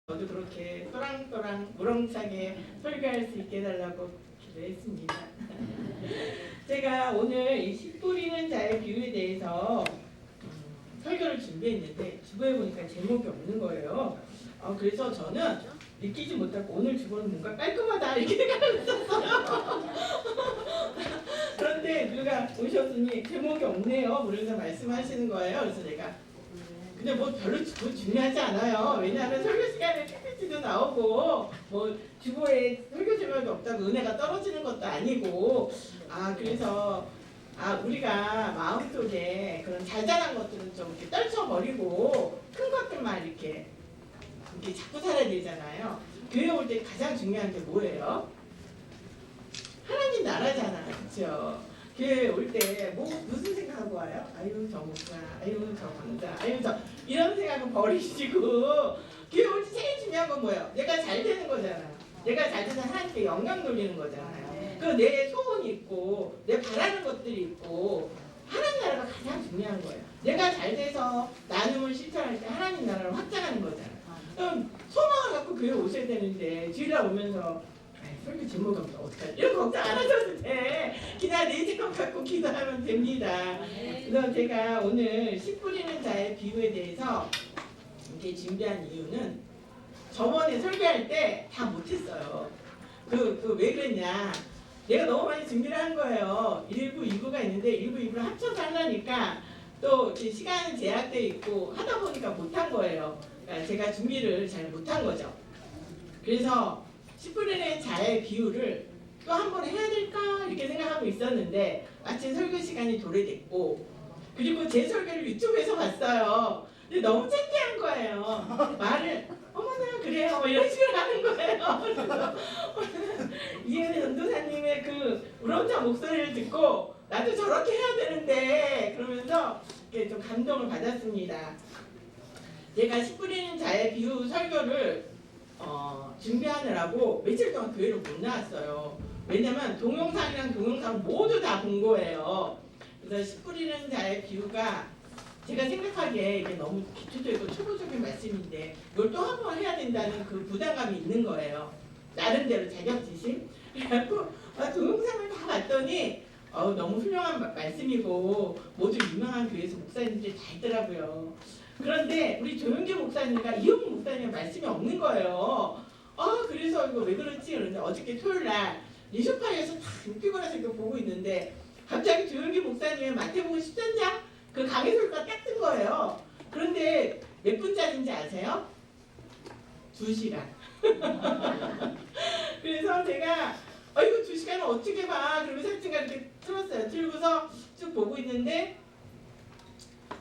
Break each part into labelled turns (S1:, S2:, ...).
S1: 저도 그렇게 또랑또랑 무렁차게 설교할 수 있게 해달라고 기도했습니다. 제가 오늘 이 씨 뿌리는 자의 비유에 대해서 설교를 준비했는데 주보에 보니까 제목이 없는 거예요. 그래서 저는 느끼지 못하고 오늘 주보는 뭔가 깔끔하다 이렇게 생각했었어요. 그런데 누가 오셨으니 제목이 없네요. 그래서 말씀하시는 거예요. 그래서 내가 근데 뭐 별로 중요하지 않아요. 왜냐하면 설교 시간에 PPT도 나오고 뭐 주보에 설교 제목이 없다고 은혜가 떨어지는 것도 아니고 그래서 우리가 마음속에 그런 자잘한 것들은 좀 이렇게 떨쳐버리고 큰 것들만 이렇게 잡고 살아야 되잖아요. 교회 올 때 가장 중요한 게 뭐예요? 하나님 나라잖아요. 그렇죠? 교회 올 때 무슨 생각하고 와요? 아유 저 목사, 아유 저 강사, 아유 저 이런 생각은 버리시고 교회 올 때 제일 중요한 건 뭐예요? 내가 잘 되는 거잖아요. 내가 잘 돼서 하나님께 영광 돌리는 거잖아요. 그 내 소원이 있고 내 바라는 것들이 있고 하나님 나라가 가장 중요한 거예요. 내가 잘 돼서 나눔을 실천할 때 하나님 나라를 확장하는 거잖아요. 그럼 소망을 갖고 교회 오셔야 되는데 주일날 오면서 설교 제목이 없다 어떡하지? 이런 걱정 안 하셔도 돼. 그냥 내 제것 갖고 기도하면 됩니다. 그래서 제가 오늘 씨 뿌리는 자의 비유에 대해서 이렇게 준비한 이유는 저번에 설교할 때 다 못했어요. 왜 그랬냐? 내가 너무 많이 준비를 한 거예요. 1부, 2부가 있는데 1부, 2부를 합쳐서 하려니까 또 시간 제약돼 있고 하다 보니까 못한 거예요. 그러니까 제가 준비를 잘 못한 거죠. 그래서 씨 뿌리는 자의 비유를 또 한 번 해야 될까 이렇게 생각하고 있었는데 마침 설교 시간이 도래됐고 그리고 제 설교를 유튜브에서 봤어요. 근데 너무 창피한 거예요. 말을 어머나 그래요 이런 식으로 하는 거예요. 그래서 이은혜 전도사님의 그 우렁찬 목소리를 듣고 나도 저렇게 해야 되는데 그러면서 이렇게 좀 감동을 받았습니다. 제가 씨 뿌리는 자의 비유 설교를 준비하느라고 며칠 동안 교회를 못 나왔어요. 왜냐면 동영상이랑 동영상 모두 다 본 거예요. 그래서 씨 뿌리는 자의 비유가 제가 생각하기에 이게 너무 기초적이고 초보적인 말씀인데 이걸 또 한 번 해야 된다는 그 부담감이 있는 거예요. 나름대로 자격지심. 그래갖고 동영상을 다 봤더니 너무 훌륭한 말씀이고 모두 유명한 교회에서 목사님들이 다 있더라고요. 그런데 우리 조영기 목사님과 이용국 목사님 말씀이 없는 거예요. 그래서 이거 왜 그렇지? 그런데 어저께 토요일날 리쇼파이에서 다 피곤해서 이거 보고 있는데 갑자기 조영기 목사님의 마태복음 13장 그 강의 소리가 딱 뜬 거예요. 그런데 몇 분짜리인지 아세요? 2시간. 그래서 제가 이거 2시간을 어떻게 봐? 그러면서 제가 이렇게 틀었어요. 틀고서 쭉 보고 있는데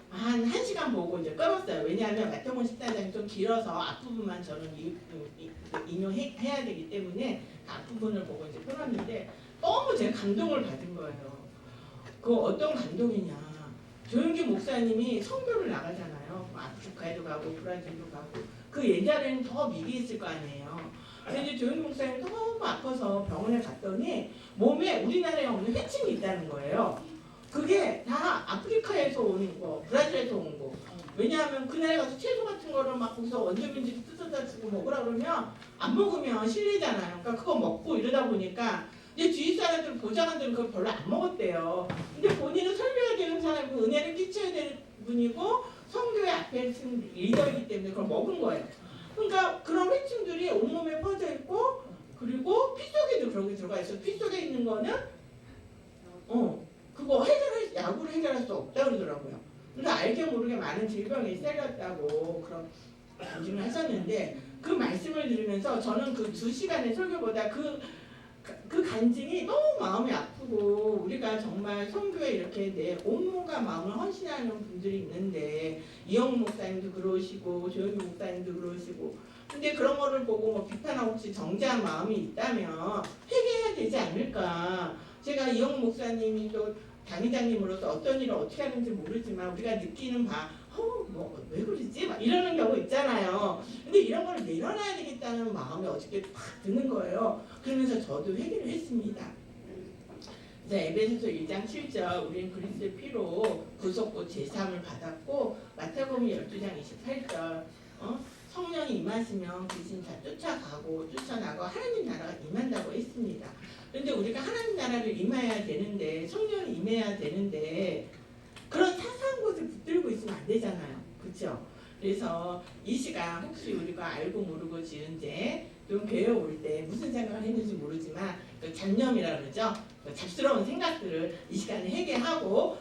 S1: 한 1시간 보고 이제 끊었어요. 왜냐하면 마태복음 14장이 좀 길어서 앞부분만 저는 인용해야 되기 때문에 앞부분을 보고 이제 끊었는데 너무 제가 감동을 받은 거예요. 그 어떤 감동이냐. 조영기 목사님이 선교를 나가잖아요. 아프리카에도 가고 브라질도 가고 그 옛날에는 더 미리 있을 거 아니에요. 근데 이제 조영기 목사님이 너무 아파서 병원에 갔더니 몸에 우리나라에 없는 회침이 있다는 거예요. 그게 다 아프리카에서 오는 거, 브라질에서 온 거. 왜냐하면 그날에 가서 채소 같은 거를 막 거기서 원주민들이 뜯어다 주고 먹으라 그러면 안 먹으면 실례잖아요. 그러니까 그거 먹고 이러다 보니까 이제 주위 사람들, 보좌관들은 그걸 별로 안 먹었대요. 근데 본인은 설교해야 되는 사람이고 은혜를 끼쳐야 되는 분이고 성교회 앞에 쓴 리더이기 때문에 그걸 먹은 거예요. 그러니까 그런 회충들이 온몸에 퍼져 있고 그리고 피 속에도 그런 게 들어가 있어요. 피 속에 있는 거는 그거 약으로 해결할 수 없다고 그러더라고요. 그래서 알게 모르게 많은 질병에 쌓였다고 그런 간증을 하셨는데 그 말씀을 들으면서 저는 그 2시간의 설교보다 그 간증이 너무 마음이 아프고 우리가 정말 선교에 이렇게 내 온몸과 마음을 헌신하는 분들이 있는데 이영 목사님도 그러시고 조영기 목사님도 그러시고 근데 그런 거를 보고 뭐 비판하고 혹시 정죄한 마음이 있다면 회개해야 되지 않을까. 제가 이영 목사님이 또 당회장님으로서 어떤 일을 어떻게 하는지 모르지만 우리가 느끼는 왜 그러지? 막 이러는 경우 있잖아요. 근데 이런 걸 내려놔야 되겠다는 마음이 어저께 팍 드는 거예요. 그러면서 저도 회개를 했습니다. 그래서 에베소서 1장 7절 우리는 그리스도의 피로 구속고 제사함을 받았고 마태복음 12장 28절 성령이 임하시면 귀신 다 쫓아가고 쫓아나고 하나님 나라가 임한다고 했습니다. 그런데 우리가 하나님 나라를 임해야 되는데 성령이 임해야 되는데 그런 사소한 곳을 붙들고 있으면 안 되잖아요. 그렇죠? 그래서 이 시간 혹시 우리가 알고 모르고 지은 죄 좀 배워올 때 무슨 생각을 했는지 모르지만 그 잡념이라 그러죠. 그 잡스러운 생각들을 이 시간에 회개하고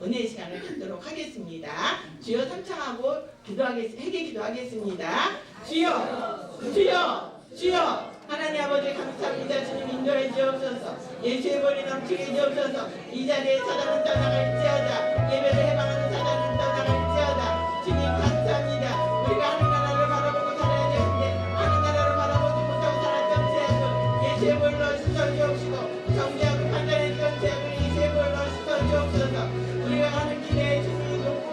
S1: 은혜의 시간을 갖도록 하겠습니다. 주여 삼창하고 회개 기도하겠습니다. 주여, 주여, 주여. 하나님 아버지 감사합니다. 주님 인도해 주옵소서. 예수의 벌이 넘치게 해주옵소서. 이 자리에 사단은 떠나갈지어다. 예배를 해방하는 사단은 떠나갈지어다. 주님 감사합니다. 우리가 하는 나라를 바라보고 살아야 되는데 하는 나라를 바라보지 못하고 살았던 죄악을 예수의 벌로 씻어 주옵시고 정죄하고 판단했던 죄악을 예수의 벌로 씻어 주옵소서. 우리가 하는 길에 주님이 높고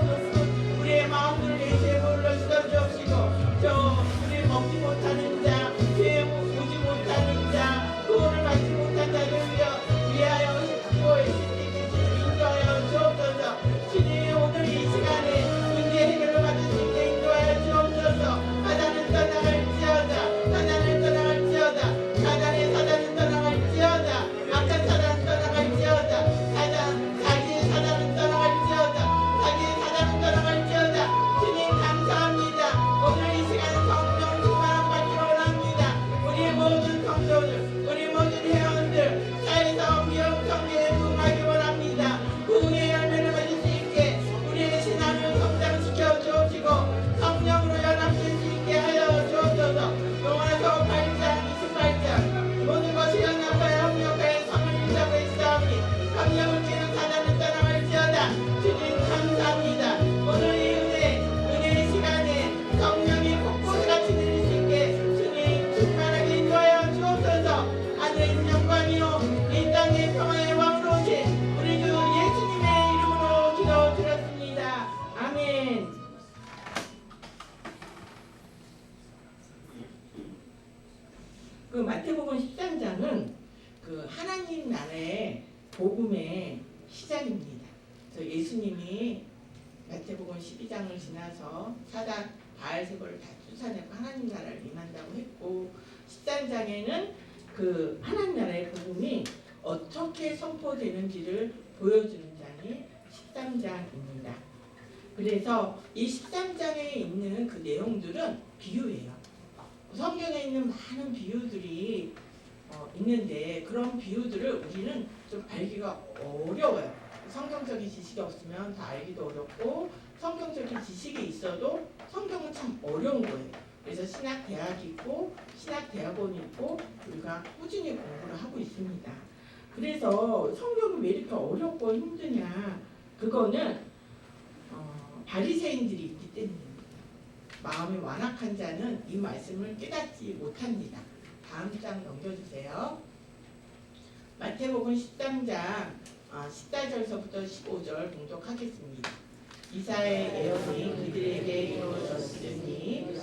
S1: 우리의 마음들을 예수의 벌로 씻어 주옵시고 우리 먹지 못하는 자 죄에 오지 못하는 자 구원을 받지 못한 자를 위하여 기도의 신님께 주님 인도하여 주옵소서. 주님 오늘 이 시간에 문제 해결을 받을 수 있게 인도하여 주옵소서. 사단은 떠나갈지어다. 사단은 떠나갈지어다. 사단은 떠나갈지어다. 악한 사단은 떠나갈지어다. 자기의 사단은 떠나갈지어다. 자기의 사단은 떠나갈지어다. 주님 감사합니다. 오늘 이 시간은 성령 충만함 받기를 원합니다. 우리의 모든 성도들 우리 모든 회원들 사회에서 위험 성계에 부응하기 원합니다. 부응의 열매를 맺을 수 있게 우리의 신앙을 성장시켜 주옵시고 성령으로 연합될 수 있게 하여 주옵소서. 로마서 8장 28장 모든 것이 연합하여 협력하여 성을 이루자고 했사오니 협력을 깨는 사단은 떠나갈지어다. 주님 감사합니다. 오늘 이 은혜의 시간에 성령이 곳곳같이 내릴 수 있게 주님 충만하게 인도하여 주옵소서. 하늘의 영광이요 이 땅의 평화의 왕으로 오신 우리 주 예수님의 이름으로 기도드렸습니다. 아멘. 그 마태복음 13장은 그 하나님 나라의 복음의 시작입니다. 그래서 예수님이 마태복음 12장을 지나서 사단 바알세바를 다 쫓아내고 하나님 나라를 임한다고 했고 13장에는 그 하나님 나라의 복음이 어떻게 선포되는지를 보여주는 장이 13장입니다. 그래서 이 13장에 있는 그 내용들은 비유예요. 성경에 있는 많은 비유들이 있는데 그런 비유들을 우리는 좀 알기가 어려워요. 성경적인 지식이 없으면 다 알기도 어렵고 성경적인 지식이 있어도 성경은 참 어려운 거예요. 그래서 신학대학이 있고 신학대학원이 있고 우리가 꾸준히 공부를 하고 있습니다. 그래서 성경이 왜 이렇게 어렵고 힘드냐 그거는 바리새인들이 있기 때문입니다. 마음이 완악한 자는 이 말씀을 깨닫지 못합니다. 다음 장 넘겨주세요. 마태복음 13장 14절서부터 15절 봉독하겠습니다. 이사의 예언이 그들에게 이루어졌으니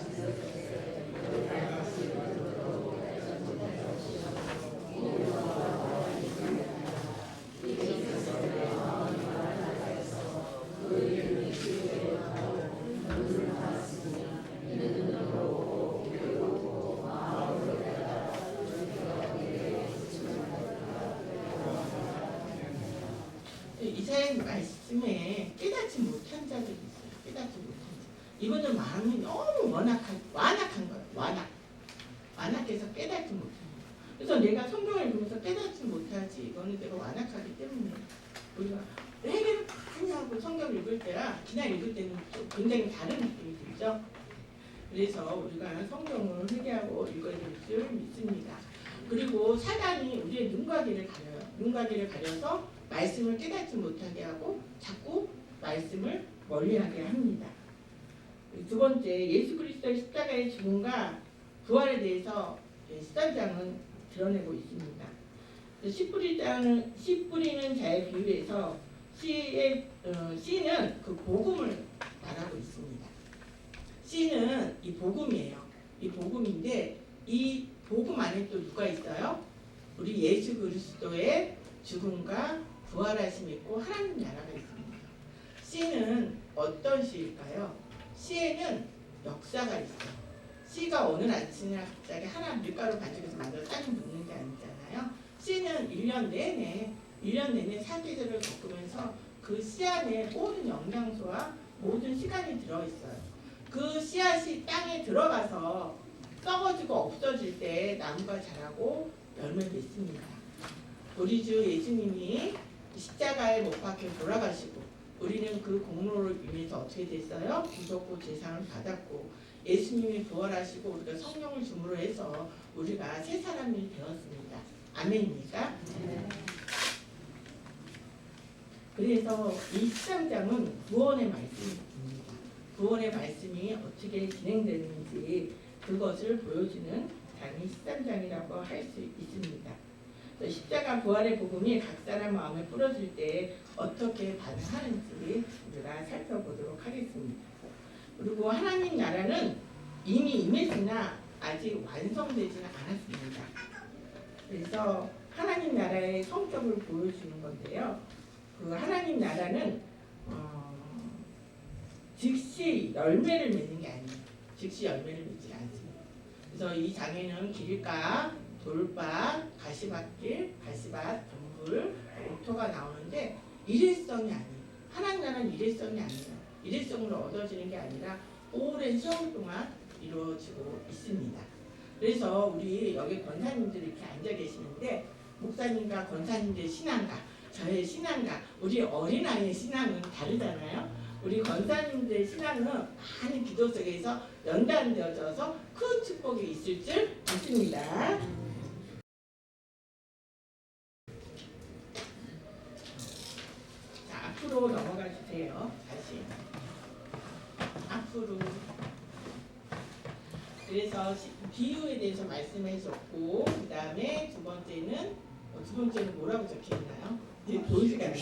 S1: 이사의 말씀에 깨닫지 못한 자들이 있어요. 깨닫지 못한 자. 이분은 마음이 너무 완악한 거예요. 완악해서 깨닫지 못한 거예요. 그래서 내가 성경을 읽으면서 깨닫지 못하지. 이거는 내가 완악하기 때문에 우리가 회개를 많이 하고 성경을 읽을 때랑 그냥 읽을 때는 좀 굉장히 다른 느낌이 들죠. 그래서 우리가 성경을 회개하고 읽어야 될 줄 믿습니다. 그리고 사단이 우리의 눈과 귀를 가려요. 눈과 귀를 가려서 말씀을 깨닫지 못하게 하고 자꾸 말씀을 멀리하게 합니다. 두 번째, 예수 그리스도의 십자가의 죽음과 부활에 대해서 13장은 드러내고 있습니다. 씨 뿌리는 자의 비유에서 씨는 그 복음을 말하고 있습니다. 씨는 이 복음이에요. 이 복음인데 이 복음 안에 또 누가 있어요? 우리 예수 그리스도의 죽음과 부활하심이 있고 하나님 나라가 있습니다. 씨는 어떤 씨일까요? 씨에는 역사가 있어요. 오늘 아침에 갑자기 하나 밀가루 반죽해서 만들어 딱 묻는 게 아니잖아요. 씨는 1년 내내 사계절을 겪으면서 그 씨 안에 모든 영양소와 모든 시간이 들어있어요. 그 씨앗이 땅에 들어가서 썩어지고 없어질 때 나무가 자라고 열매를 맺습니다. 우리 주 예수님이 십자가에 못 박혀 돌아가시고 우리는 그 공로를 위해서 어떻게 됐어요? 구속고 제사를 받았고 예수님이 부활하시고 우리가 성령을 주므로 해서 우리가 새 사람이 되었습니다. 아멘입니까? 네. 그래서 이 13장은 구원의 말씀입니다. 구원의 말씀이 어떻게 진행되는지 그것을 보여주는 장이 13장이라고 할 수 있습니다. 십자가 부활의 복음이 각 사람 마음에 뿌려질 때 어떻게 반응하는지 우리가 살펴보도록 하겠습니다. 그리고 하나님 나라는 이미 임했으나 아직 완성되지는 않았습니다. 그래서 하나님 나라의 성격을 보여주는 건데요. 그 하나님 나라는 즉시 열매를 맺는 게 아니에요. 즉시 열매를 맺지 않습니다. 그래서 이 장에는 길가, 돌밭, 가시밭길, 가시밭, 덤불, 옥토가 나오는데 일회성이 아니에요. 하나님 나라는 일회성이 아니에요. 일회성으로 얻어지는 게 아니라 오랜 세월 동안 이루어지고 있습니다. 그래서 우리 여기 권사님들이 이렇게 앉아 계시는데 목사님과 권사님들의 신앙과 저의 신앙과 우리 어린아이의 신앙은 다르잖아요. 우리 권사님들의 신앙은 많은 기도 속에서 연단되어져서 큰 축복이 있을 줄 믿습니다. 자, 앞으로 넘어가 주세요. 다시 앞으로. 그래서 비유에 대해서 말씀해줬고 그 다음에 두 번째는 뭐라고 적혀있나요? 보이지가 않아요.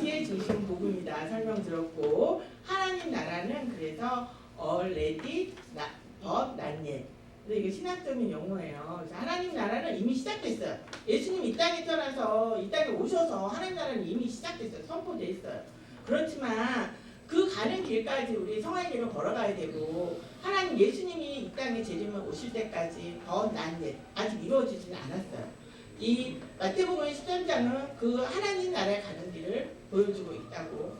S1: 시의 중심 복음이다 설명 들었고 하나님 나라는 그래서 already but not yet. 근데 이게 신학적인 용어예요. 그래서 하나님 나라는 이미 시작됐어요. 예수님 이 땅에 떠나서 이 땅에 오셔서 하나님 나라는 이미 시작됐어요. 선포돼 있어요. 그렇지만 그 가는 길까지 우리 성화의 길을 걸어가야 되고 하나님 예수님이 이 땅에 재림을 오실 때까지 but not yet 아직 이루어지지는 않았어요. 이 마태복음 13장은 그 하나님 나라에 가는 길을 보여주고 있다고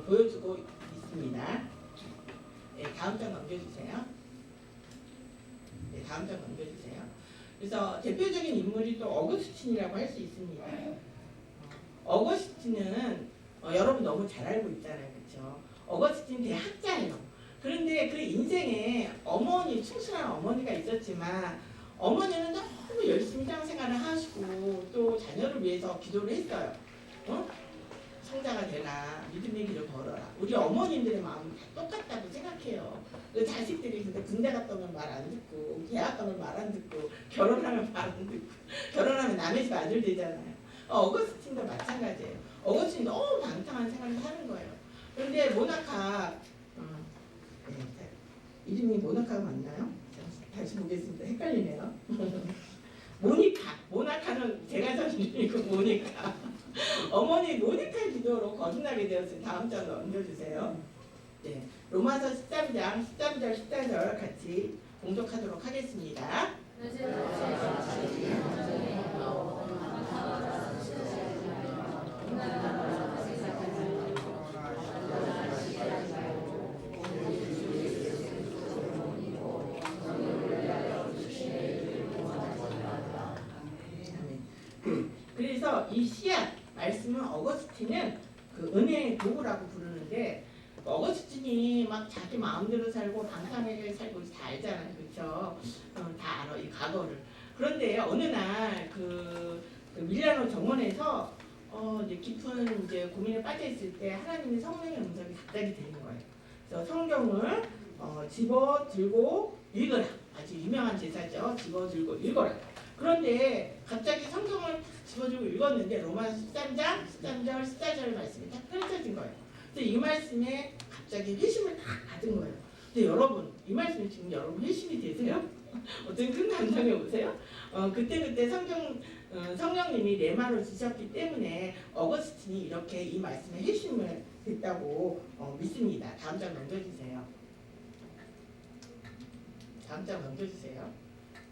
S1: 보여주고 있습니다. 네, 다음 장 넘겨주세요. 네, 다음 장 넘겨주세요. 그래서 대표적인 인물이 또 어거스틴이라고 할 수 있습니다. 어거스틴은 여러분 너무 잘 알고 있잖아요, 그렇죠? 어거스틴 대학자예요. 그런데 그 인생에 충실한 어머니가 있었지만 어머니는 너무 열심히 신앙생활을 하시고 또 자녀를 위해서 기도를 했어요. 성자가 되라, 믿음의 길을 걸어라. 우리 어머님들의 마음은 다 똑같다고 생각해요. 그 자식들이 근데 군대 갔다 오면 말 안 듣고 대학 가면 말 안 듣고 결혼하면 말 안 듣고 결혼하면 남의 집 아들 되잖아요. 어거스틴도 마찬가지예요. 어거스틴 너무 방탕한 생활을 하는 거예요. 그런데 모나카 이름이 모나카가 맞나요? 다시 보겠습니다. 헷갈리네요. 모나카는 제가 전 이름이고 모니카. 어머니 모니카 기도로 거듭나게 되었어요. 다음 장 넘겨주세요. 네, 로마서 13장 13절 14절 같이 공독하도록 하겠습니다. 그래서 이 씨앗 말씀은 어거스틴은 그 은혜의 도구라고 부르는데 어거스틴이 막 자기 마음대로 살고 방탕하게 살고 다 알잖아요, 그렇죠? 다 알아 이 과거를. 그런데 어느 날 그 밀라노 정원에서 이제 깊은 이제 고민에 빠져 있을 때 하나님의 성령의 음성이 갑자기 들린 거예요. 그래서 성경을 집어 들고 읽어라. 아주 유명한 제사죠. 집어 들고 읽어라. 그런데 갑자기 성경을 집어들고 읽었는데 로마서 13장 13절 14절 말씀이 딱 펼쳐진 거예요. 근데 이 말씀에 갑자기 회심을 딱 받은 거예요. 근데 여러분 이 말씀이 지금 여러분 회심이 되세요? 어떤 큰 감정이 오세요? 그때 성령님이 레마로 주셨기 때문에 어거스틴이 이렇게 이 말씀에 회심을 됐다고 믿습니다. 다음 장 넘겨주세요. 다음 장 넘겨주세요.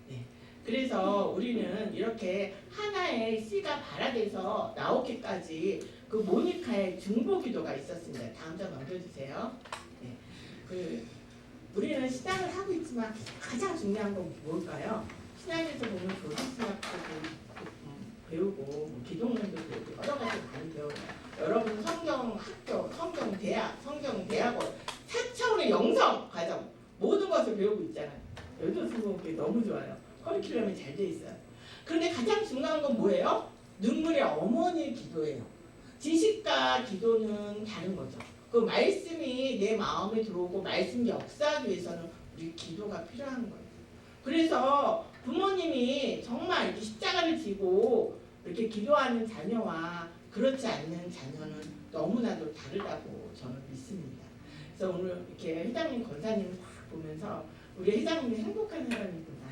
S1: 네. 그래서 우리는 이렇게 하나의 씨가 발아돼서 나오기까지 그 모니카의 중보기도가 있었습니다. 다음 장 넘겨주세요. 네. 우리는 신앙을 하고 있지만 가장 중요한 건 뭘까요? 신앙에서 보면 교리신학도 배우고 기독론도 배우고 여러 가지 많이 배워요. 여러분 성경 학교, 성경 대학원 4차원의 영성 과정 모든 것을 배우고 있잖아요. 여기도 수업이 너무 좋아요. 커리큘럼이 잘 돼 있어요. 그런데 가장 중요한 건 뭐예요? 눈물의 어머니의 기도예요. 지식과 기도는 다른 거죠. 그 말씀이 내 마음에 들어오고 말씀이 역사하기 위해서는 우리 기도가 필요한 거예요. 그래서 부모님이 정말 이렇게 십자가를 지고 이렇게 기도하는 자녀와 그렇지 않는 자녀는 너무나도 다르다고 저는 믿습니다. 그래서 오늘 이렇게 회장님, 권사님을 딱 보면서 우리 회장님이 행복한 사람이구나.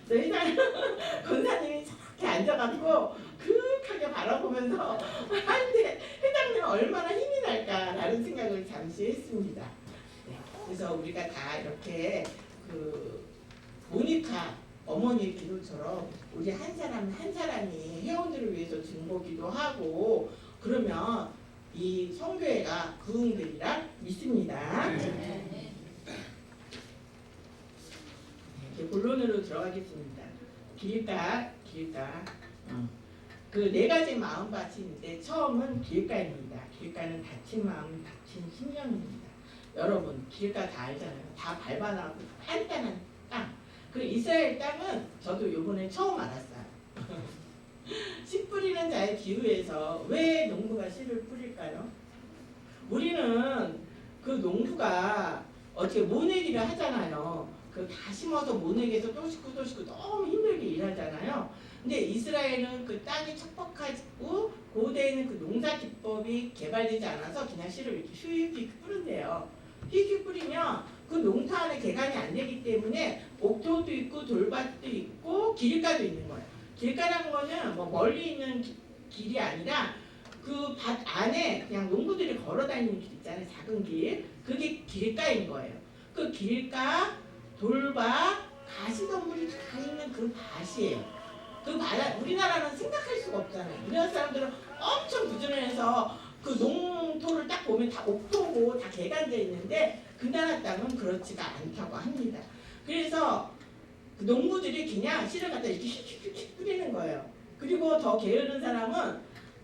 S1: 그래서 회장님, 권사님이 저렇게 앉아갖고 그윽하게 바라보면서 하는데 회장님은 얼마나 힘이 날까라는 생각을 잠시 했습니다. 네, 그래서 우리가 다 이렇게 그 모니카 어머니의 기도처럼 우리 한 사람 한 사람이 회원들을 위해서 중보기도 하고 그러면 이 성교회가 부흥되리라 믿습니다. 이제 본론으로 들어가겠습니다. 길가 그 네 가지 마음밭이 있는데 처음은 길가입니다. 길가는 다친 마음, 다친 심령입니다. 여러분 길가 다 알잖아요. 다 밟아나고 단단한 땅. 그 이스라엘 땅은 저도 요번에 처음 알았어요. 씨 뿌리는 자의 기후에서 왜 농부가 씨를 뿌릴까요? 우리는 그 농부가 어떻게 모내기를 하잖아요. 그 다 심어서 모내기에서 또 심고 너무 힘들게 일하잖아요. 근데 이스라엘은 그 땅이 척박하고 고대에는 그 농사 기법이 개발되지 않아서 그냥 씨를 이렇게 휙휙 뿌린대요. 휙휙 뿌리면 그 농사 안에 개간이 안 되기 때문에 옥토도 있고 돌밭도 있고 길가도 있는 거예요. 길가라는 거는 뭐 멀리 있는 길이 아니라 그 밭 안에 그냥 농부들이 걸어 다니는 길 있잖아요. 작은 길. 그게 길가인 거예요. 그 길가, 돌밭, 가시덤불이 다 있는 그 밭이에요. 그 밭, 우리나라는 생각할 수가 없잖아요. 우리나라 사람들은 엄청 부지런해서 그 농토를 딱 보면 다 옥토고 다 개간되어 있는데 그 나라 땅은 그렇지가 않다고 합니다. 그래서 그 농부들이 그냥 씨를 갖다 이렇게 휙휙휙 뿌리는 거예요. 그리고 더 게으른 사람은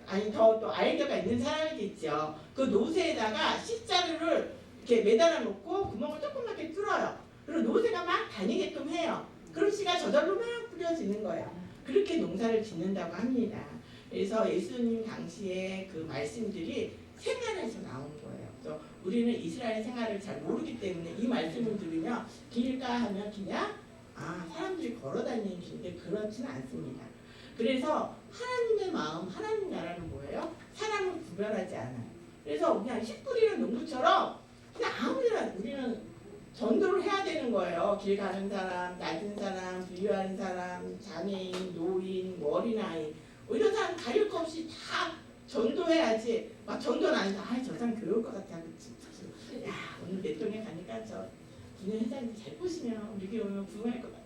S1: 아니 더 또 아이디어가 있는 사람이겠죠. 그 노새에다가 씨자루를 이렇게 매달아 놓고 구멍을 조그맣게 뚫어요. 그리고 노새가 막 다니게끔 해요. 그럼 씨가 저절로 막 뿌려지는 거예요. 그렇게 농사를 짓는다고 합니다. 그래서 예수님 당시에 그 말씀들이 생활에서 나온 거예요. 그래서 우리는 이스라엘 생활을 잘 모르기 때문에 이 말씀을 들으면 길가 하면 그냥 사람들이 걸어다니는 길인데 그렇지는 않습니다. 그래서 하나님의 마음, 하나님 나라는 뭐예요? 사람을 구별하지 않아요. 그래서 그냥 씨 뿌리는 농부처럼 그냥 아무데나 우리는 전도를 해야 되는 거예요. 길 가는 사람, 낮은 사람, 부유한 사람, 장애인, 노인, 어린아이 이런 사람 가릴 거 없이 다 전도해야지. 막 전도는 아니다. 저 사람 교회 올 것 같아. 야 오늘 내 동에 가니까 저 분야 회장님 잘 보시면 우리 교회 오면 부흥할 것 같아.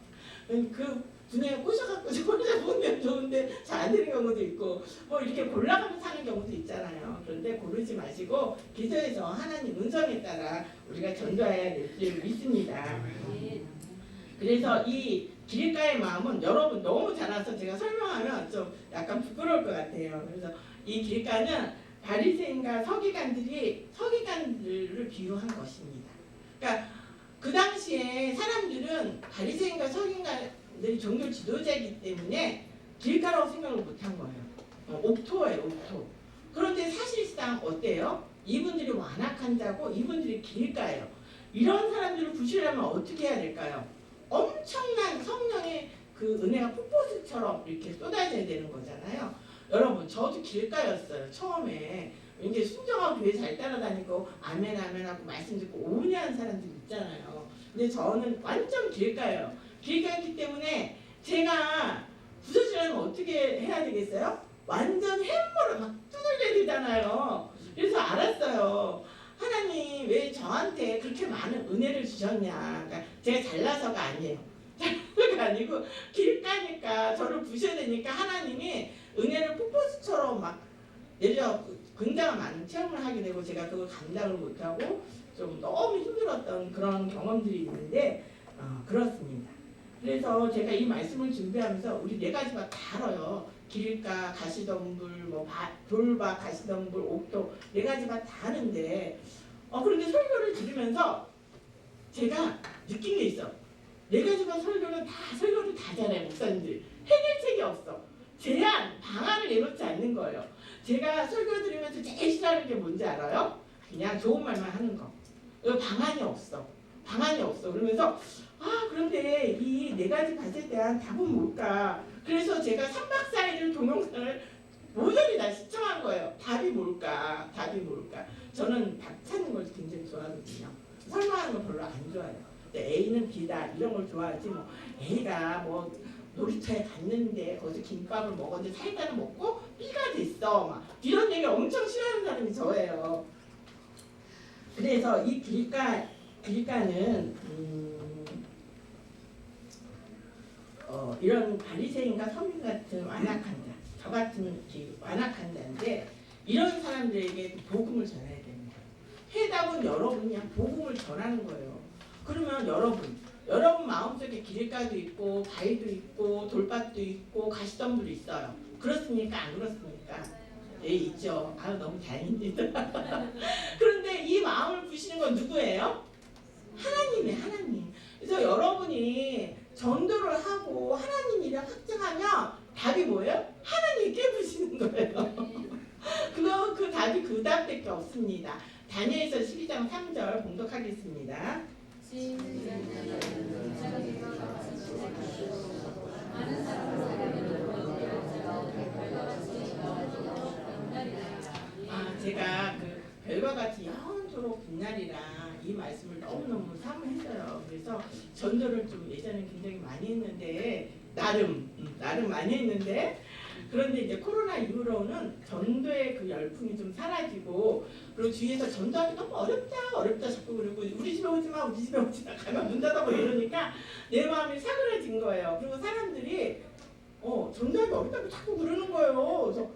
S1: 그 분야에 꼬셔갖고 저 혼자 보면 좋은데 잘 안 되는 경우도 있고 뭐 이렇게 골라가면서 사는 경우도 있잖아요. 그런데 고르지 마시고 기도해서 하나님 음성에 따라 우리가 전도해야 될 줄 믿습니다. 그래서 이 길가의 마음은 여러분 너무 잘 알아서 제가 설명하면 좀 약간 부끄러울 것 같아요. 그래서 이 길가는 바리새인과 서기관들을 비유한 것입니다. 그러니까 그 당시에 사람들은 바리새인과 서기관들이 종교 지도자이기 때문에 길가라고 생각을 못한 거예요. 옥토예요, 옥토. 그런데 사실상 어때요? 이분들이 완악한 자고 이분들이 길가예요. 이런 사람들을 구실하려면 어떻게 해야 될까요? 엄청난 성령의 그 은혜가 폭포수처럼 이렇게 쏟아져야 되는 거잖아요. 여러분 저도 길가였어요. 처음에 이제 순정하고 교회 잘 따라다니고 아멘 하고 말씀 듣고 오은혜하는 사람들 있잖아요. 근데 저는 완전 길가예요. 길가였기 때문에 제가 부서지려면 어떻게 해야 되겠어요? 완전 햄머를 막 두들겨야 되잖아요. 그래서 알았어요. 하나님 왜 저한테 그렇게 많은 은혜를 주셨냐. 그러니까 제가 잘나서가 아니에요. 잘나서가 아니고 길가니까 저를 부셔야 되니까 하나님이 은혜를 폭포수처럼 막 내려 굉장히 많은 체험을 하게 되고 제가 그걸 감당을 못하고 좀 너무 힘들었던 그런 경험들이 있는데 그렇습니다. 그래서 제가 이 말씀을 준비하면서 우리 네 가지 밭 다 알아요. 길가, 가시덤불, 뭐 돌밭, 가시덤불, 옥도 네 가지 밭 다 아는데 그런데 설교를 들으면서 제가 느낀 게 있어. 네 가지 밭 설교를 다 잘해 목사님들. 해결책이 없어. 제안, 방안을 내놓지 않는 거예요. 제가 설교 들으면서 제일 싫어하는 게 뭔지 알아요? 그냥 좋은 말만 하는 거. 방안이 없어. 방안이 없어. 그러면서 그런데 이 네 가지 밭에 대한 답은 뭘까? 그래서 제가 3박 4일을 동영상을 모조리 다 시청한 거예요. 답이 뭘까? 답이 뭘까? 저는 답 찾는 걸 굉장히 좋아하거든요. 설명하는 걸 별로 안 좋아해요. A는 B다 이런 걸 좋아하지 뭐 A가 뭐 놀이터에 갔는데 거기서 김밥을 먹었는데 사이다를 먹고 B가 됐어 막 이런 얘기 엄청 싫어하는 사람이 저예요. 그래서 이 길가는 이런 바리새인과 서민 같은 완악한 자, 저 같은 완악한 자인데 이런 사람들에게 복음을 전해야 됩니다. 해답은 여러분이 그냥 복음을 전하는 거예요. 그러면 여러분 마음속에 길가도 있고 바위도 있고 돌밭도 있고 가시덤불도 있어요. 그렇습니까? 안 그렇습니까? 예, 있죠. 너무 다행입니다. 그런데 이 마음을 부시는 건 누구예요? 하나님이에요. 하나님. 그래서 여러분이 전도를 하고 하나님 일을 확증하면 답이 뭐예요? 하나님이 깨부시는 거예요. 그 답이 그 답밖에 없습니다. 다니엘서 12장 3절 봉독하겠습니다. 제가 그 별과 같이 영원토록 빛나리라 이 말씀을 너무너무 사모했어요. 그래서 전도를 좀 예전에 굉장히 많이 했는데 나름 많이 했는데 그런데 이제 코로나 이후로는 전도의 그 열풍이 좀 사라지고 그리고 주위에서 전도하기 너무 어렵다 자꾸 그러고 우리 집에 오지 마 가면 문 닫아고 이러니까 내 마음이 사그라진 거예요. 그리고 사람들이 전도하기 어렵다고 자꾸 그러는 거예요. 그래서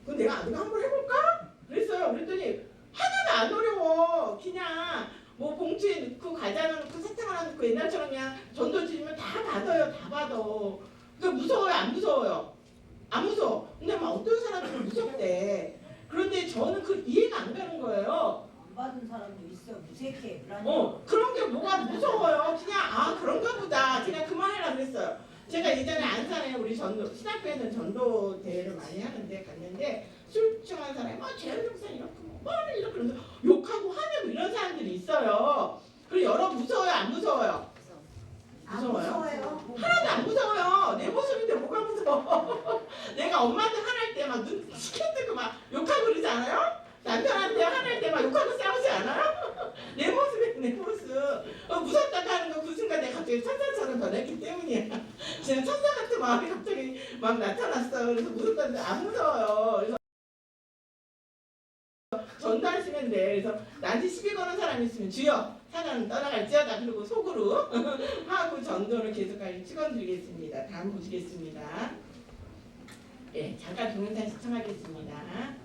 S1: 그럼 내가 한번 해볼까? 그랬어요. 그랬더니 하나도 안 어려워. 그냥 뭐 봉투에 넣고 과자 넣고 사탕 하나 넣고 옛날처럼 그냥 전도 드리면 다 받아요. 다 받아. 그러니까 무서워요? 안 무서워요? 안 무서워. 근데 막 어떤 사람들은 무섭대. 그런데 저는 그 이해가 안 가는 거예요.
S2: 안 받은 사람도 있어. 무색해.
S1: 그런 게 뭐가 무서워요. 그냥 그런가 보다. 제가 그만해라 그랬어요. 제가 예전에 안산에 우리 신학교에는 전도 대회를 많이 하는데 갔는데 술중한 사람이 재현 목사님 이렇게 그러면서 욕하고 화내고 이런 사람들이 있어요. 그리고 여러분 무서워요? 안 무서워요? 무서워요? 하나도 안 무서워요. 내 모습인데 뭐가 무서워. 내가 엄마한테 화날 때 막 눈 시켜뜨고 막 욕하고 그러지 않아요? 남편한테 화날 때 막 욕하고 싸우지 않아요? 내 모습이 내 모습. 무섭다고 하는 거 그 순간 내가 갑자기 천사처럼 변했기 때문이야. 제가 천사 같은 마음이 갑자기 막 나타났어. 그래서 무섭다는데 안 무서워요. 그래서 전도하시면 돼. 그래서 나한테 시비 거는 사람이 있으면 주여 사단은 떠나갈지어다. 그리고 속으로 하고 전도를 계속하기 축원드리겠습니다. 다음 보시겠습니다. 예, 잠깐 동영상 시청하겠습니다.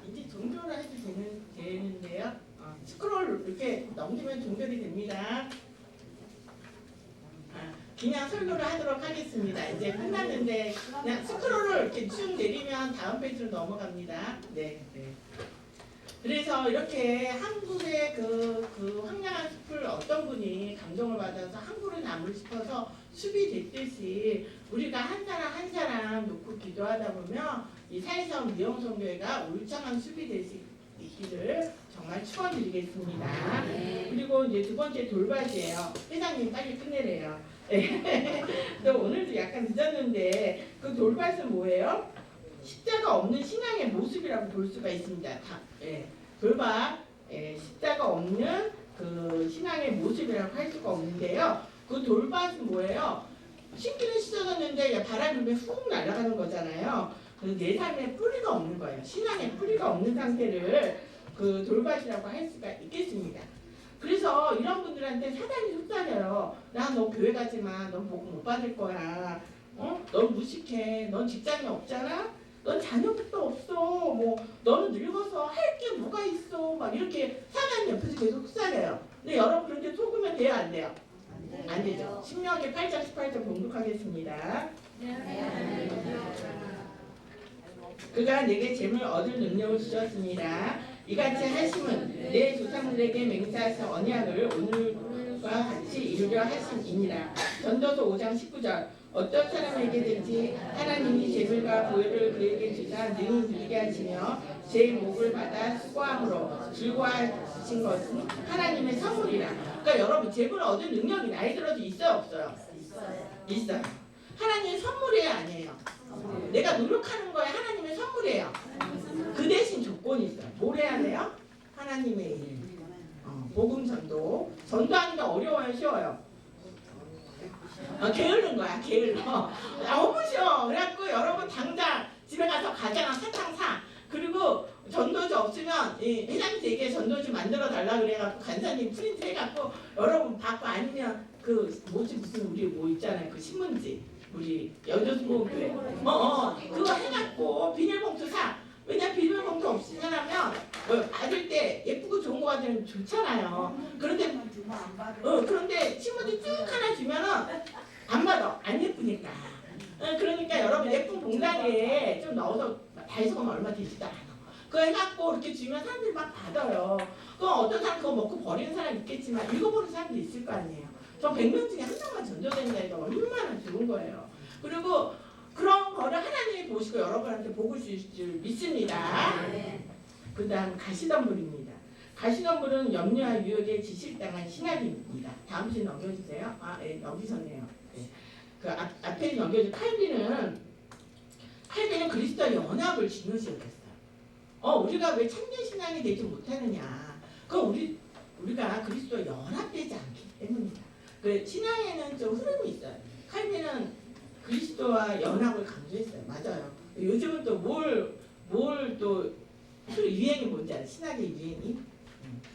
S1: 이제 종료를 해도 되는데요. 스크롤 이렇게 넘기면 종결이 됩니다. 그냥 설교를 하도록 하겠습니다. 이제 끝났는데 그냥 스크롤을 이렇게 쭉 내리면 다음 페이지로 넘어갑니다. 네. 그래서 이렇게 한국의 그 황량한 숲을 어떤 분이 감동을 받아서 한국을 남을 싶어서 숲이 됐듯이 우리가 한 사람 한 사람 놓고 기도하다 보면 이 사회성 미용성교회가 울창한 숲이 될 수 있기를 정말 축원드리겠습니다. 그리고 이제 두 번째 돌밭이에요. 회장님 빨리 끝내래요. 또 오늘도 약간 늦었는데 그 돌밭은 뭐예요? 십자가 없는 신앙의 모습이라고 볼 수가 있습니다. 돌밭, 십자가 없는 그 신앙의 모습이라고 할 수가 없는데요. 그 돌밭은 뭐예요? 신기는 씻어졌는데 바람이 불면 훅 날아가는 거잖아요. 내 삶에 뿌리가 없는 거예요. 신앙에 뿌리가 없는 상태를 그 돌밭이라고 할 수가 있겠습니다. 그래서 이런 분들한테 사단이 속삭여요. 나 너 교회 가지마. 넌 복 못 받을 거야. 넌 무식해. 넌 직장이 없잖아. 넌 자녀도 없어. 뭐 너는 늙어서 할 게 뭐가 있어. 막 이렇게 사단이 옆에서 계속 속삭여요. 근데 여러분 그런데 속으면 돼요, 안 돼요? 안 되죠. 신명기 8장 18절 봉독하겠습니다. 그가 내게 재물 얻을 능력을 주셨습니다. 이같이 하심은 내 조상들에게 맹세하신 언약을 오늘과 같이 이루려 하심이니라. 전도서 5장 19절 어떤 사람에게든지 하나님이 재물과 보혈을 그에게 주사 능히 누리게 하시며 제 목을 받아 수고함으로 즐거워하신 것은 하나님의 선물이라. 그러니까 여러분 재물 얻을 능력이 나이 들어도 있어요, 없어요? 있어요. 하나님의 선물이에요, 아니에요? 내가 노력하는 거에 하나님의 선물이에요. 그 대신 조건이 있어요. 뭘 해야 돼요? 하나님의 일. 복음 전도. 전도하기가 어려워요, 쉬워요? 게으른 거야, 게을러. 너무 쉬워. 그래갖고 여러분 당장 집에 가서 과자랑 사탕 사. 그리고 전도지 없으면 회장님에게 전도지 만들어 달라 그래갖고 간사님 프린트 해갖고 여러분 받고 아니면 그 뭐지 무슨 우리 뭐 있잖아요. 그 신문지. 우리 여조수목교회 그거 해갖고 비닐봉투 사. 왜냐 비닐봉투 없이 사라면 받을 때 예쁘고 좋은 거 가지면 좋잖아요. 그런데 그런데 신문지 쭉 하나 주면은 안 받아. 안 예쁘니까. 그러니까 여러분 예쁜 봉다리에 좀 넣어서 다이소가 얼마 되지도 않아. 그거 해갖고 이렇게 주면 사람들이 막 받아요. 그럼 어떤 사람 그거 먹고 버리는 사람 있겠지만 읽어보는 사람도 있을 거 아니에요. 저 100명 중에 한 명만 전도된다 해도 얼마나 좋은 거예요. 그리고 그런 거를 하나님이 보시고 여러분한테 복을 주실 줄 믿습니다. 그 다음 가시덤불입니다. 가시덤불은 염려와 유혹에 지실당한 신학입니다. 다음 시 넘겨주세요. 넘기셨네요. 그 앞에 넘겨준 칼빈은 그리스도와 연합을 중요시했어요. 우리가 왜 참된 신앙이 되지 못하느냐? 그건 우리가 그리스도와 연합되지 않기 때문이다. 그 신앙에는 좀 흐름이 있어요. 칼빈은 그리스도와 연합을 강조했어요. 맞아요. 요즘은 또 뭘 또 유행이 뭔지 알아요? 신학의 유행이?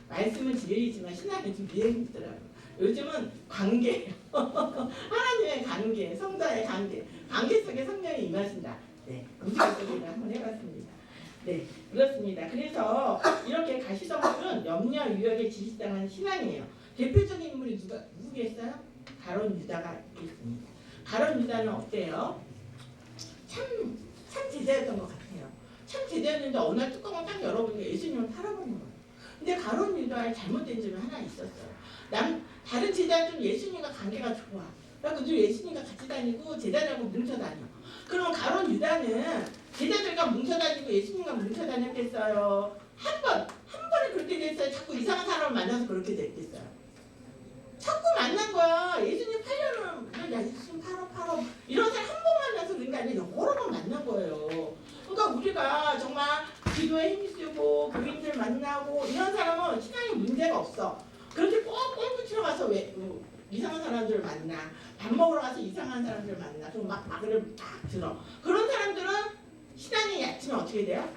S1: 말씀은 진리지만 신학이 좀 유행이 있더라고요. 요즘은 관계, 하나님의 관계, 성자의 관계 속에 성령이 임하신다. 네, 우주적으로 한번 해봤습니다. 네, 그렇습니다. 그래서 이렇게 가시덤불은 염려 유혹에 지시당한 신앙이에요. 대표적인 인물이 누구겠어요? 가룟 유다가 있겠습니다. 가룟 유다는 어때요? 참 제자였던 것 같아요. 참 제자였는데 어느 날 뚜껑을 딱 열어보니까 예수님을 팔아버린 거예요. 근데 가룟 유다의 잘못된 점이 하나 있었어요. 다른 제자들은 예수님과 관계가 좋아. 그래서 늘 예수님과 같이 다니고 제자들하고 뭉쳐 다녀. 그럼 가룟 유다는 제자들과 뭉쳐 다니고 예수님과 뭉쳐 다녔겠어요? 한 번에 그렇게 됐어요? 자꾸 이상한 사람을 만나서 그렇게 됐겠어요? 자꾸 만난 거야. 예수님 8년을 야 예수님 팔어 이런 사람 한 번 만나서 그런 게 아니라 여러 번 만난 거예요. 그러니까 우리가 정말 기도에 힘쓰고 교인들 만나고 이런 사람은 신앙에 문제가 없어. 그렇게 꼭 골프 치러 가서 왜 이상한 사람들 만나, 밥 먹으러 가서 이상한 사람들 만나, 그리고 막 말을 막 들어. 그런 사람들은 신앙이 얕으면 어떻게 돼요?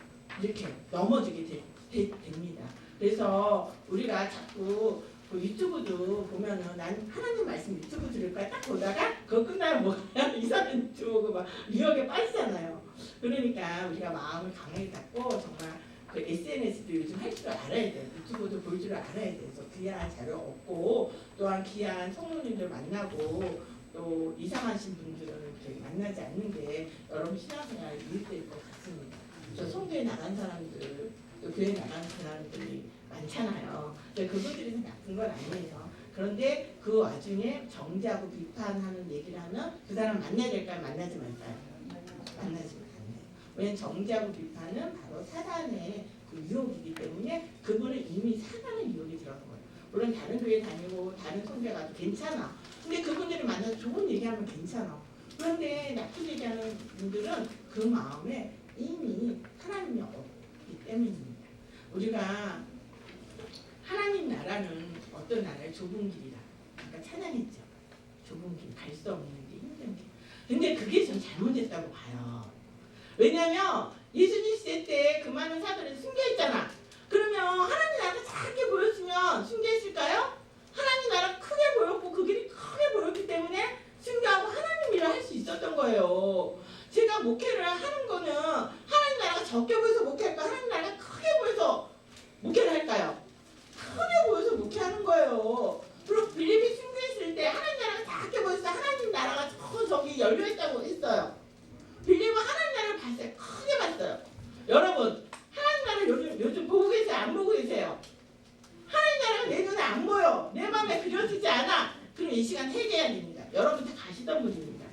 S1: 이렇게 넘어지게 됩니다. 그래서 우리가 자꾸 그 유튜브도 보면은 난 하나님 말씀 유튜브 들을 거야 딱 보다가 그거 끝나면 뭐야 이상한 유튜브 보고 막 유혹에 빠지잖아요. 그러니까 우리가 마음을 강하게 갖고 정말 그 SNS도 요즘 할 줄 알아야 돼요. 유튜브도 볼 줄 알아야 돼요. 그래서 귀한 자료 얻고 또한 귀한 성도님들 만나고 또 이상하신 분들은 이렇게 만나지 않는 게 여러분 신앙생활에 유익될 것 같습니다. 저 성교에 나간 사람들 또 교회 나간 사람들이 많잖아요. 근데 그분들이 나쁜 건 아니에요. 그런데 그 와중에 정죄하고 비판하는 얘기를 하면 그 사람 만나야 될까요? 만나지 말까요? 만나지 말아요. 왜냐하면 정죄하고 비판은 바로 사단의 그 유혹이기 때문에 그분은 이미 사단의 유혹이 들어간 거예요. 물론 다른 교회 다니고 다른 선교 가도 괜찮아. 근데 그분들을 만나서 좋은 얘기하면 괜찮아. 그런데 나쁜 얘기하는 분들은 그 마음에 이미 하나님이 없기 때문입니다. 우리가 하나님 나라는 어떤 나라예요? 좁은 길이라. 아까 찬양했죠. 좁은 길, 갈 수 없는 길, 힘든 길. 근데 그게 전 잘못됐다고 봐요. 왜냐면 예수님 시대 때 그 많은 사도들이 순교했잖아. 그러면 하나님 나라 작게 보였으면 순교했을까요? 하나님 나라 크게 보였고 그 길이 크게 보였기 때문에 순교하고 하나님 일을 할 수 있었던 거예요. 제가 목회를 하는 거는 하나님 나라가 적게 보여서 목회할까? 하나님 나라가 크게 보여서 목회를 할까요? 크게 보여서 목회하는 거예요. 그리고 빌립이 순교했을 때 하나님 나라가 작게 보여서 하나님 나라가 저기 열려있다고 했어요. 빌립은 하나님 나라를 봤어요. 크게 봤어요. 여러분 하나님 나라 요즘 보고 계세요? 안 보고 계세요? 하나님 나라가 내 눈에 안 보여. 내 마음에 그려지지 않아. 그럼 이 시간 회개해야 됩니다. 여러분 다 가시던 분입니다.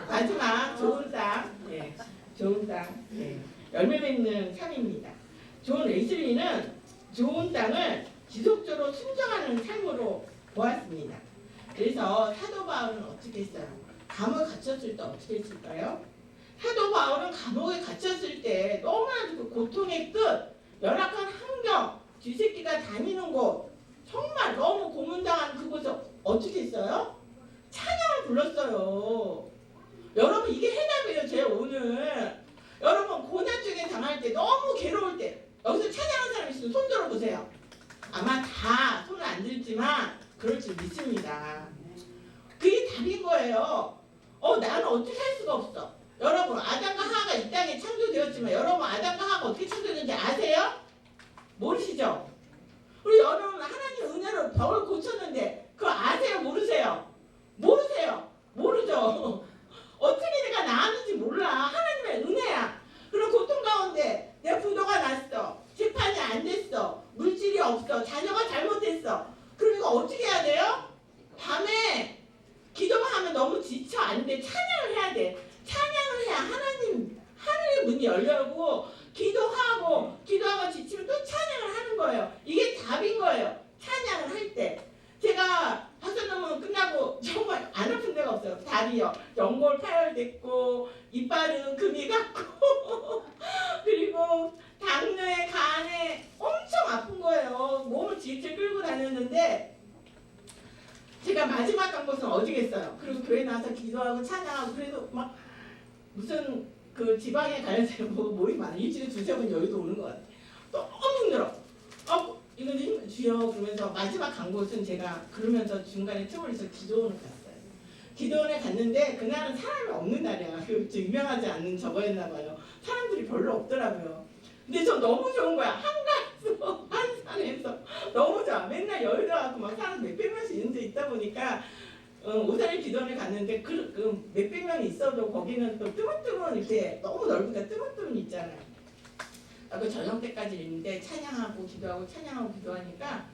S1: 마지막 좋은 땅. 네, 좋은 땅. 네, 열매 맺는 삶입니다. 존 웨슬리는 좋은 땅을 지속적으로 순정하는 삶으로 보았습니다. 그래서 사도 바울은 어떻게 했어요? 감옥에 갇혔을 때 어떻게 했을까요? 사도 바울은 감옥에 갇혔을 때 너무나도 그 고통의 끝, 열악한 환경, 쥐새끼가 다니는 곳, 정말 너무 고문당한 그곳에서 어떻게 했어요? 찬양을 불렀어요. 여러분 이게 해답이에요. 제 오늘 여러분 고난 중에 당할 때 너무 괴로울 때 여기서 찬양하는 사람 있으면 손 들어보세요. 아마 다 손을 안 들지만 그럴 줄 믿습니다. 그게 답인 거예요. 나는 어떻게 할 수가 없어. 여러분 아담과 하와가 이 땅에 창조되었지만 여러분 아담과 하와가 어떻게 창조되는지 아세요? 모르시죠? 우리 여러분 하나님 은혜로 벽을 고쳤는데 그거 아세요? 모르세요? 모르세요? 모르죠? 어떻게 내가 나았는지 몰라. 하나님의 은혜야. 그런 고통 가운데 내 부도가 났어. 재판이 안 됐어. 물질이 없어. 자녀가 잘못했어. 그러니까 어떻게 해야 돼요? 밤에 기도만 하면 너무 지쳐. 안 돼. 찬양을 해야 돼. 찬양을 해야 하늘의 문이 열려고 기도하고 지치면 또 찬양을 하는 거예요. 이게 답인 거예요. 찬양을 할 때. 제가 박사논문 끝나고 정말 안 아픈 데가 없어요. 다리요. 연골 파열됐고 이빨은 금이 갔고 그리고 당뇨에 간에 엄청 아픈 거예요. 몸을 질질 끌고 다녔는데 제가 마지막 간 곳은 어디겠어요. 그리고 교회 나와서 기도하고 찬양하고 그래도 막 무슨 그 지방에 가야지 모임 많아. 일주일에 2-3번 여기도 오는 것 같아. 너무 힘들어. 이거 주여 그러면서 마지막 간 곳은 제가 그러면서 중간에 틈을 내서 기도원을 갔어요. 기도원에 갔는데 그날은 사람이 없는 날이야. 그 유명하지 않는 저거였나 봐요. 사람들이 별로 없더라고요. 근데 저 너무 좋은 거야. 한가에서 한산에서 너무 좋아. 맨날 여의도 가고 막 사람 몇백 명씩 있는 데 있다 보니까 오사리 기도원에 갔는데 그 몇백 명이 있어도 거기는 또 뜨문뜨문 이렇게 너무 넓으니까 뜨문뜨문 있잖아요. 그 저녁 때까지 있는데 찬양하고 기도하고 찬양하고 기도하니까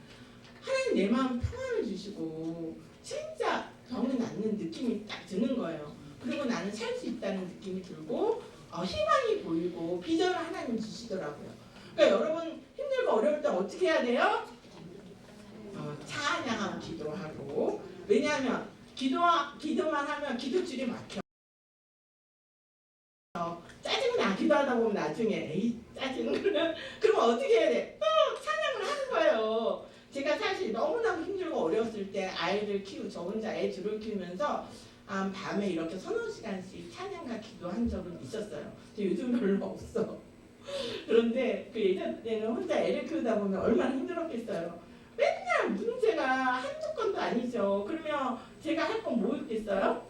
S1: 하나님 내 마음 평안을 주시고 진짜 병이 낫는 느낌이 딱 드는 거예요. 그리고 나는 살 수 있다는 느낌이 들고 희망이 보이고 비전을 하나님 주시더라고요. 그러니까 여러분 힘들고 어려울 때 어떻게 해야 돼요? 찬양하고 기도하고. 왜냐하면 기도만 하면 기도줄이 막혀. 짜증나 기도하다 보면 나중에 에이 짜증 그러면 어떻게 해야 돼? 또 찬양을 하는 거예요. 제가 사실 너무너무 힘들고 어려웠을 때 아이를 키우고 저 혼자 애 둘을 키우면서 밤에 이렇게 서너 시간씩 찬양과 기도한 적은 있었어요. 근데 요즘 별로 없어. 그런데 그 예전에는 혼자 애를 키우다 보면 얼마나 힘들었겠어요. 맨날 문제가 한두 건도 아니죠. 그러면 제가 할 건 뭐 있겠어요?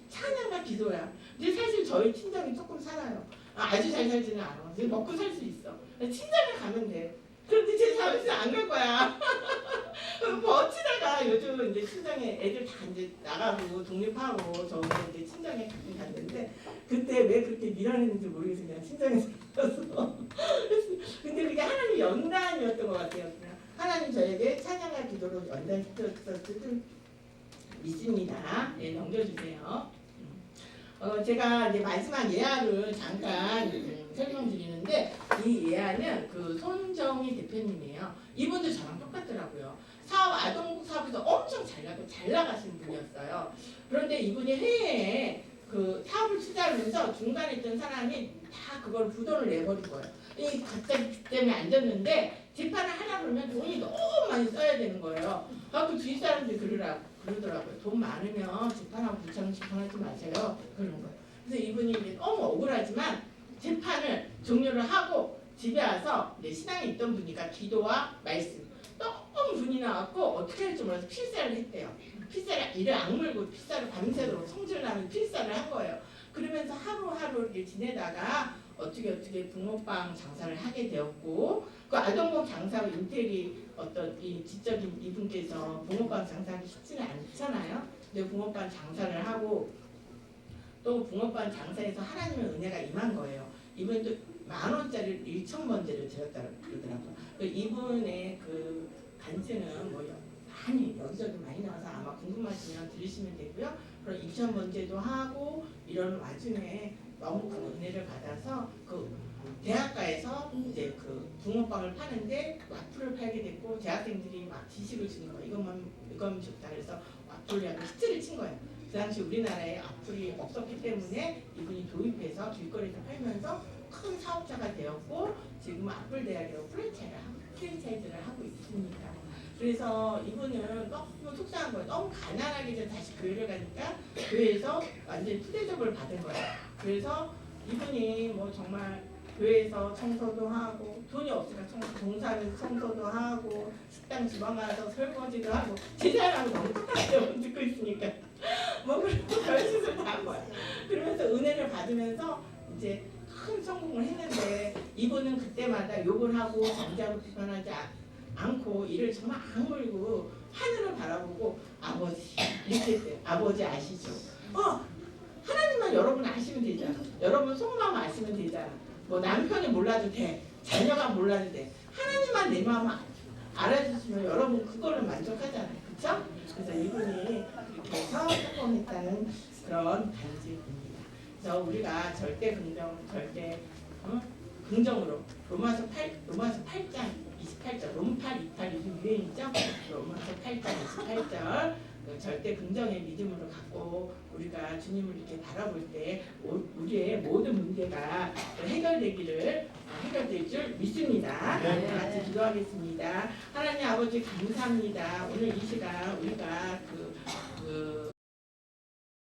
S1: 찬양과 기도야. 근데 사실 저희 친정이 조금 살아요. 아주 잘 살지는 않아. 먹고 살 수 있어. 친정에 가면 돼. 그런데 제 사무실 안 갈 거야. 버티다가 요즘 이제 친정에 애들 다 이제 나가고 독립하고 저 이제 친정에 가끔 갔는데 그때 왜 그렇게 밀어냈는지 모르겠어요. 그냥 친정에서 있어서. 근데 그게 하나님 연단이었던 것 같아요. 그냥 하나님 저에게 찬양과 기도로 연단시켰을 믿습니다. 네, 넘겨주세요. 제가 이제 마지막 예화를 잠깐 설명드리는데 이 예화는 그 손정희 대표님이에요. 이분도 저랑 똑같더라고요. 아동국 사업에서 엄청 잘 나가신 분이었어요. 그런데 이분이 해외에 그 사업을 투자하면서 중간에 있던 사람이 다 그걸 부도를 내버린 거예요. 이 갑자기 빚 때문에 앉았는데 재판을 하라 그러면 돈이 너무 많이 써야 되는 거예요. 그 주위 사람들이 그러더라고요. 돈 많으면 재판하고 부처는 재판하지 마세요. 그러는 거예요. 그래서 이분이 이제 너무 억울하지만 재판을 종료를 하고 집에 와서 이제 신앙에 있던 분이니까 기도와 말씀 너무 분이 나왔고 어떻게 할지 몰라서 필사를 했대요. 필사를 이를 악물고 필사를 밤새도록 성질나는 필사를 한 거예요. 그러면서 하루하루 이렇게 지내다가 어떻게 붕어빵 장사를 하게 되었고 그 아동복 장사로 인테리 어떤 이 지적인 이분께서 붕어빵 장사하기 쉽지는 않잖아요. 근데 붕어빵 장사를 하고 또 붕어빵 장사에서 하나님의 은혜가 임한 거예요. 이분도 10,000원짜리 1,000번째를 드렸다고 그러더라고요. 이분의 그 간증은 뭐 많이 여기저기 많이 나와서 아마 궁금하시면 들으시면 되고요. 그럼 2,000번째도 하고 이런 와중에 너무 큰 은혜를 받아서 그 대학가에서 이제 그 붕어빵을 파는데 와플을 팔게 됐고 대학생들이 막 지식을 주는 거 이것만 좋다 그래서 와플하고 히트를 친 거예요. 그 당시 우리나라에 와플이 없었기 때문에 이분이 도입해서 길거리에서 팔면서 큰 사업자가 되었고 지금은 와플 대학이라고 프랜차이즈를 하고 있습니다. 그래서 이분은 너무 속상한 거예요. 너무 가난하게 좀 다시 교회를 가니까 교회에서 완전히 푸대접을 받은 거예요. 그래서 이분이 뭐 정말 교회에서 청소도 하고 돈이 없으니까 봉사하면서 청소도 하고 식당 주방 가서 설거지도 하고 제 사람하고 너무 똑같아요. 듣고 있으니까 뭐 그리고 별짓을 다 한 거야. 그러면서 은혜를 받으면서 이제 큰 성공을 했는데 이분은 그때마다 욕을 하고 정죄하고 비판하지 않고 이를 정말 악물고 하늘을 바라보고 아버지 이렇게 했대요. 아버지 아시죠? 하나님만 여러분 아시면 되잖아. 여러분 속마음 아시면 되잖아. 뭐 남편이 몰라도 돼. 자녀가 몰라도 돼. 하나님만 내 마음 알아주시면 여러분 그걸로 만족하잖아요. 그쵸? 그래서 이분이 그렇게 해서 성공했다는 그런 간증입니다. 그래서 우리가 절대 긍정으로 로마서 8장 28절 롬8 28 요즘 유행이죠? 로마서 8장 28절 절대 긍정의 믿음으로 갖고 우리가 주님을 이렇게 바라볼 때 우리의 모든 문제가 해결될 줄 믿습니다.
S3: 네.
S1: 같이 기도하겠습니다. 하나님 아버지 감사합니다. 오늘 이 시간 우리가